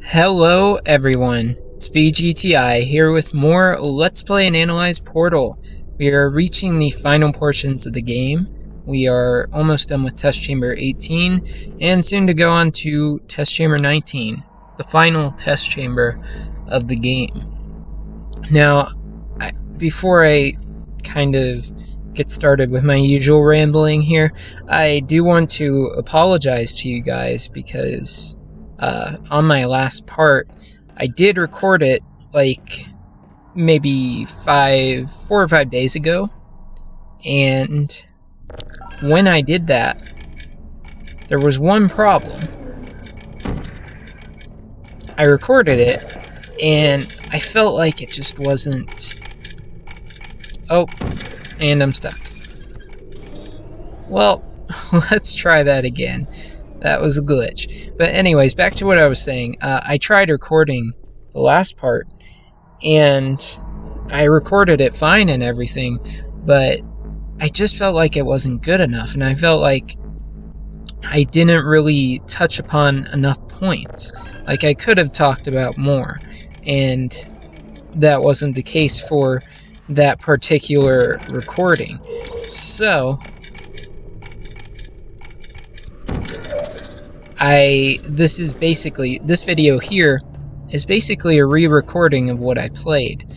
Hello everyone, it's VGTI here with more Let's Play and Analyze Portal. We are reaching the final portions of the game. We are almost done with Test Chamber 18 and soon to go on to Test Chamber 19, the final test chamber of the game. Now, before I kind of get started with my usual rambling here, I do want to apologize to you guys because on my last part, I did record it like maybe 4 or 5 days ago, and when I did that, there was one problem. I recorded it, and I felt like it just wasn't... Oh, and I'm stuck. Well, let's try that again. That was a glitch. But anyways, back to what I was saying. I tried recording the last part, and I recorded it fine and everything, but I just felt like it wasn't good enough, and I felt like I didn't really touch upon enough points. Like, I could have talked about more, and that wasn't the case for that particular recording. So this video here is basically a re-recording of what I played.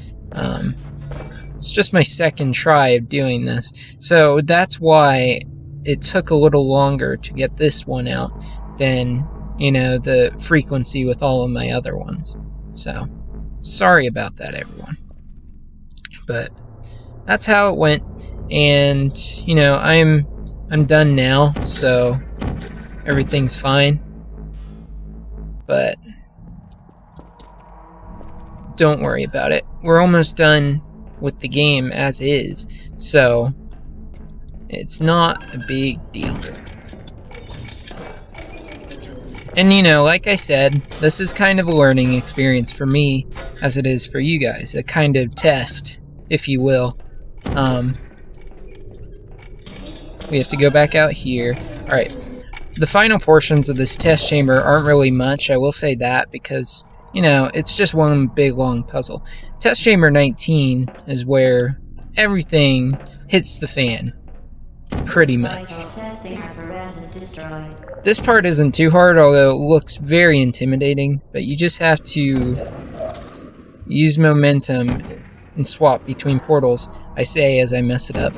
It's just my second try of doing this, so that's why it took a little longer to get this one out than, you know, the frequency with all of my other ones. So, sorry about that, everyone. But that's how it went, and, you know, I'm done now, so everything's fine. But don't worry about it. We're almost done with the game as is, so it's not a big deal. And you know, like I said, this is kind of a learning experience for me as it is for you guys, a kind of test, if you will. We have to go back out here. Alright, the final portions of this test chamber aren't really much, I will say that, because, you know, it's just one big long puzzle. Test Chamber 19 is where everything hits the fan, pretty much. This part isn't too hard, although it looks very intimidating, but you just have to use momentum and swap between portals, I say as I mess it up.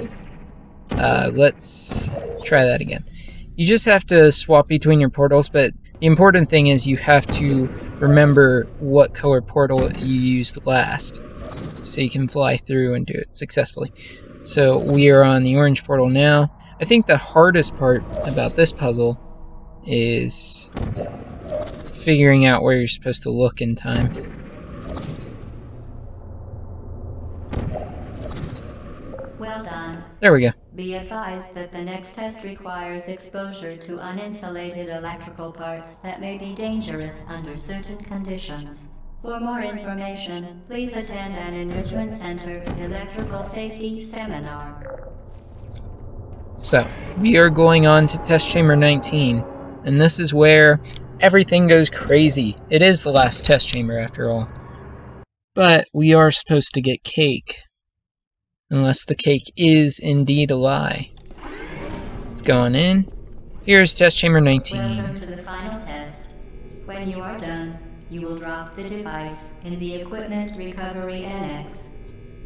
Let's try that again. You just have to swap between your portals, but the important thing is you have to remember what color portal you used last, so you can fly through and do it successfully. So we are on the orange portal now. I think the hardest part about this puzzle is figuring out where you're supposed to look in time. Well done. There we go. Be advised that the next test requires exposure to uninsulated electrical parts that may be dangerous under certain conditions. For more information, please attend an Enrichment Center Electrical Safety Seminar. So, we are going on to Test Chamber 19, and this is where everything goes crazy. It is the last test chamber after all. But we are supposed to get cake. Unless the cake is indeed a lie. It's going in. Here's Test Chamber 19. Welcome to the final test. When you are done, you will drop the device in the Equipment Recovery Annex.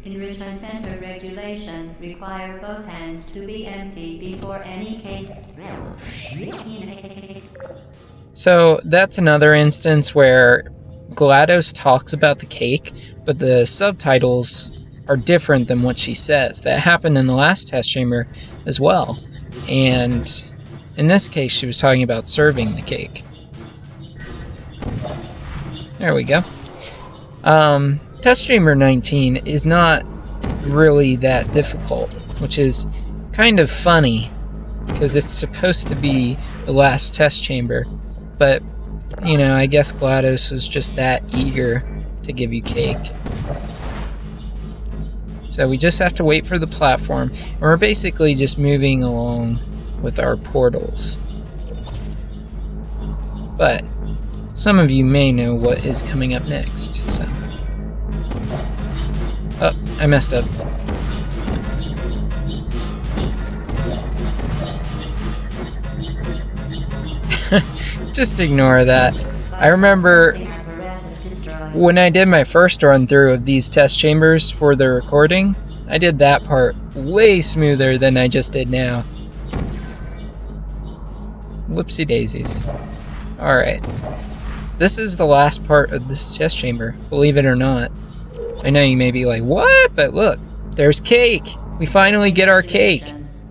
Enrichment Center regulations require both hands to be empty before any cake... So, that's another instance where GLaDOS talks about the cake, but the subtitles are different than what she says. That happened in the last test chamber as well, and in this case she was talking about serving the cake. There we go. Test Chamber 19 is not really that difficult, which is kind of funny because it's supposed to be the last test chamber, but you know, I guess GLaDOS was just that eager to give you cake. So we just have to wait for the platform, and we're basically just moving along with our portals. But some of you may know what is coming up next, so. Oh, I messed up. Just ignore that. I remember when I did my first run through of these test chambers for the recording, I did that part way smoother than I just did now. Whoopsie daisies. Alright. This is the last part of this test chamber, believe it or not. I know you may be like, what? But look, there's cake! We finally get our cake!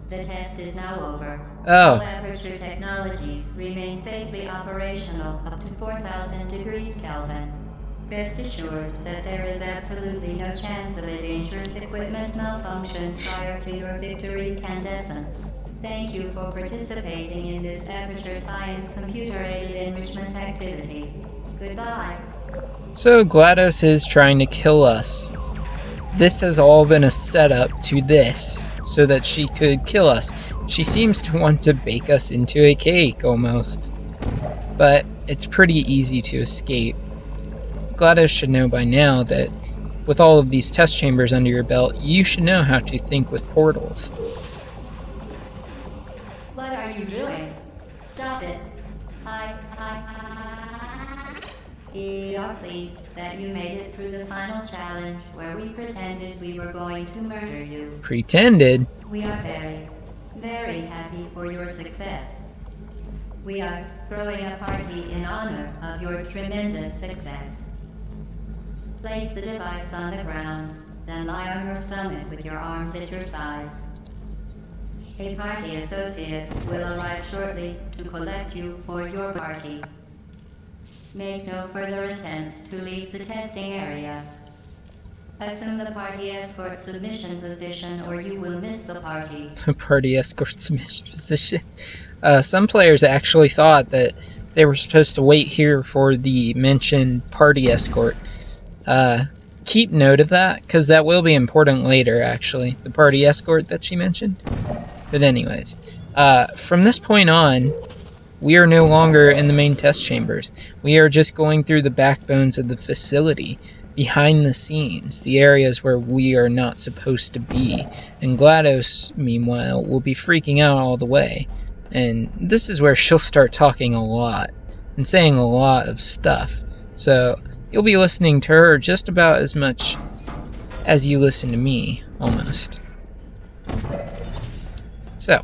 The test is now over. Oh. All aperture technologies remain safely operational up to 4,000 degrees Kelvin. Rest assured that there is absolutely no chance of a dangerous equipment malfunction prior to your victory incandescence. Thank you for participating in this Aperture Science computer-aided enrichment activity. Goodbye. So GLaDOS is trying to kill us. This has all been a setup to this, so that she could kill us. She seems to want to bake us into a cake, almost. But it's pretty easy to escape. GLaDOS should know by now that with all of these test chambers under your belt, you should know how to think with portals. What are you doing? Stop it. We are pleased that you made it through the final challenge where we pretended we were going to murder you. Pretended? We are very, very happy for your success. We are throwing a party in honor of your tremendous success. Place the device on the ground, then lie on your stomach with your arms at your sides. A party associate will arrive shortly to collect you for your party. Make no further attempt to leave the testing area. Assume the party escort submission position or you will miss the party. Party escort submission position? Some players actually thought that they were supposed to wait here for the mentioned party escort. Keep note of that, because that will be important later, actually. The party escort that she mentioned. But anyways, from this point on, we are no longer in the main test chambers. We are just going through the backbones of the facility, behind the scenes, the areas where we are not supposed to be. And GLaDOS, meanwhile, will be freaking out all the way. And this is where she'll start talking a lot, and saying a lot of stuff. So, you'll be listening to her just about as much as you listen to me, almost. So,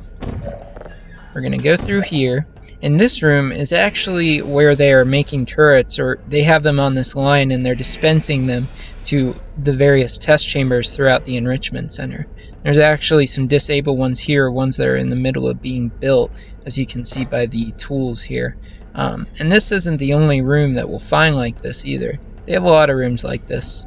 we're gonna go through here. And this room is actually where they are making turrets, or they have them on this line and they're dispensing them to the various test chambers throughout the enrichment center. There's actually some disabled ones here, ones that are in the middle of being built, as you can see by the tools here. And this isn't the only room that we'll find like this either. They have a lot of rooms like this.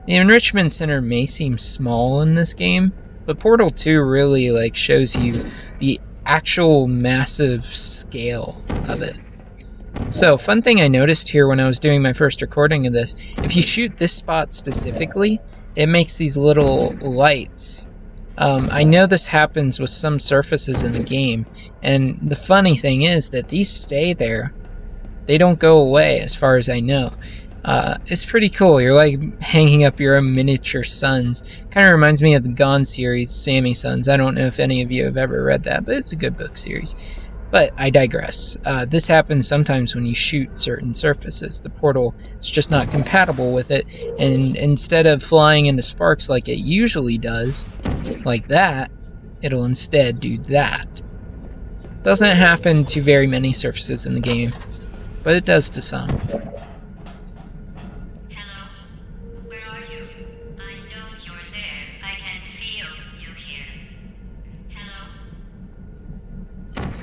The enrichment center may seem small in this game, but Portal 2 really shows you the actual massive scale of it. So, fun thing I noticed here when I was doing my first recording of this, if you shoot this spot specifically, it makes these little lights. I know this happens with some surfaces in the game, and the funny thing is that these stay there. They don't go away as far as I know. It's pretty cool. You're like hanging up your own miniature suns. Kind of reminds me of the Gone series, Sammy Suns. I don't know if any of you have ever read that, but it's a good book series. But I digress. This happens sometimes when you shoot certain surfaces. The portal is just not compatible with it, and instead of flying into sparks like it usually does, like that, it'll instead do that. Doesn't happen to very many surfaces in the game, but it does to some.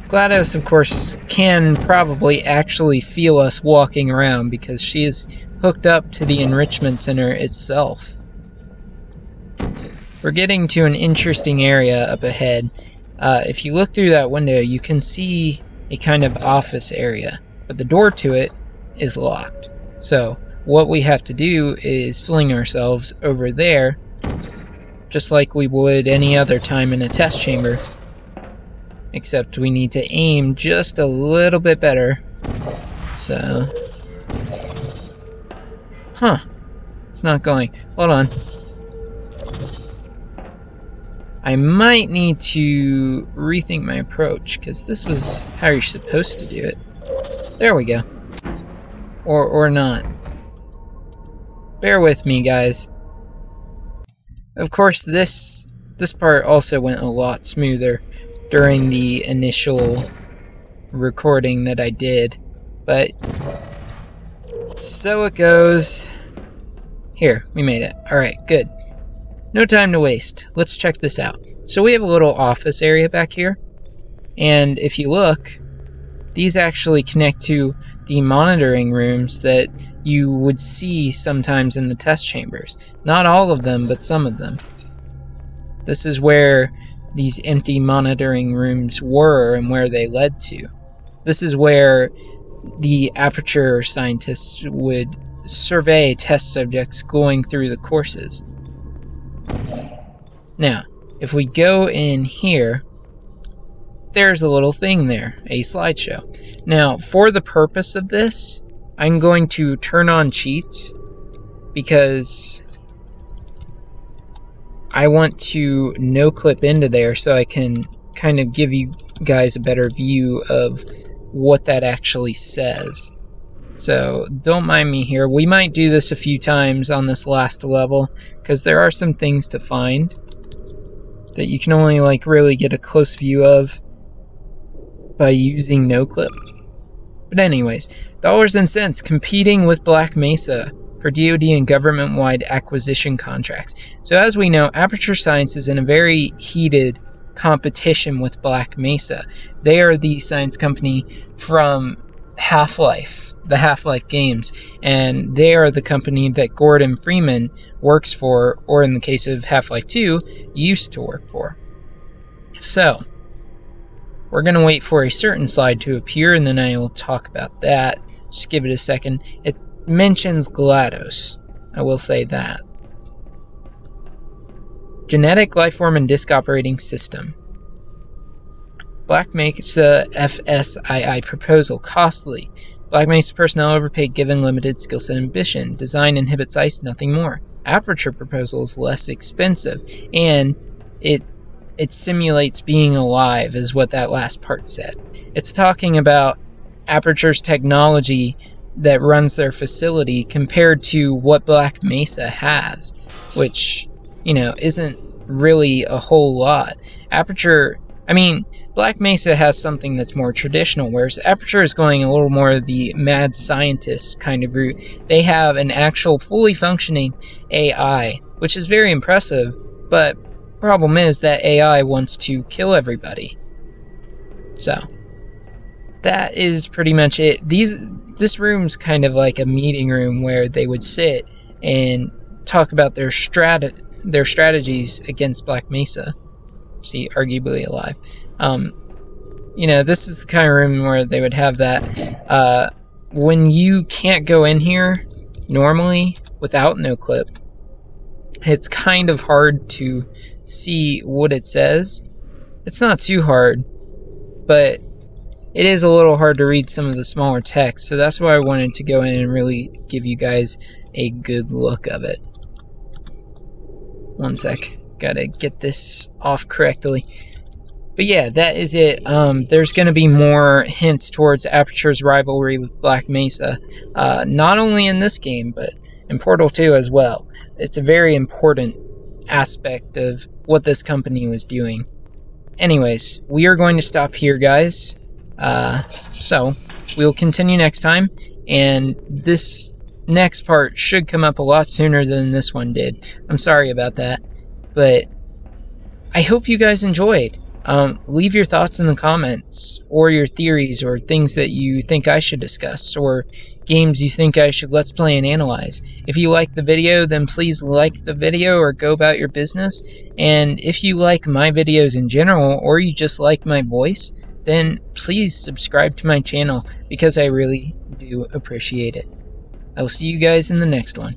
GLaDOS, of course, can probably actually feel us walking around because she is hooked up to the enrichment center itself. We're getting to an interesting area up ahead. If you look through that window, you can see a kind of office area, but the door to it is locked. So, what we have to do is fling ourselves over there, just like we would any other time in a test chamber. Except we need to aim just a little bit better. So... Huh. It's not going. Hold on. I might need to rethink my approach, because this was how you're supposed to do it. There we go. Or not. Bear with me, guys. Of course, this part also went a lot smoother during the initial recording that I did, but so it goes. Here, we made it. Alright, good. No time to waste. Let's check this out. So we have a little office area back here, and if you look, these actually connect to the monitoring rooms that you would see sometimes in the test chambers. Not all of them, but some of them. This is where these empty monitoring rooms were and where they led to. This is where the Aperture scientists would survey test subjects going through the courses. Now, if we go in here, there's a little thing there, a slideshow. Now, for the purpose of this, I'm going to turn on cheats because I want to no-clip into there so I can kind of give you guys a better view of what that actually says. So, don't mind me here. We might do this a few times on this last level, because there are some things to find that you can only, like, really get a close view of by using no-clip. But anyways, dollars and cents competing with Black Mesa for DoD and government-wide acquisition contracts. So as we know, Aperture Science is in a very heated competition with Black Mesa. They are the science company from Half-Life, the Half-Life games, and they are the company that Gordon Freeman works for, or in the case of Half-Life 2, used to work for. So, we're going to wait for a certain slide to appear, and then I will talk about that. Just give it a second. It mentions GLaDOS. I will say that. Genetic Lifeform and Disk Operating System. Black Mesa FSII proposal. Costly. Black Mesa personnel overpaid given limited skill set ambition. Design inhibits ice, nothing more. Aperture proposal is less expensive, and it simulates being alive, is what that last part said. It's talking about Aperture's technology that runs their facility compared to what Black Mesa has, which, you know, isn't really a whole lot. Aperture, I mean, Black Mesa has something that's more traditional, whereas Aperture is going a little more the mad scientist kind of route. They have an actual fully functioning AI, which is very impressive, but problem is that AI wants to kill everybody. So, that is pretty much it. This room's kind of like a meeting room where they would sit and talk about their strategies against Black Mesa. See, arguably alive. You know, this is the kind of room where they would have that. When you can't go in here normally without no clip, it's kind of hard to see what it says. It's not too hard, but it is a little hard to read some of the smaller text, so that's why I wanted to go in and really give you guys a good look of it. One sec. Gotta get this off correctly. But yeah, that is it. There's going to be more hints towards Aperture's rivalry with Black Mesa, not only in this game, but in Portal 2 as well. It's a very important aspect of what this company was doing. Anyways, we are going to stop here, guys. So, we'll continue next time, and this next part should come up a lot sooner than this one did. I'm sorry about that, but I hope you guys enjoyed. Leave your thoughts in the comments, or your theories, or things that you think I should discuss, or games you think I should let's play and analyze. If you like the video, then please like the video or go about your business. And if you like my videos in general, or you just like my voice, then please subscribe to my channel, because I really do appreciate it. I will see you guys in the next one.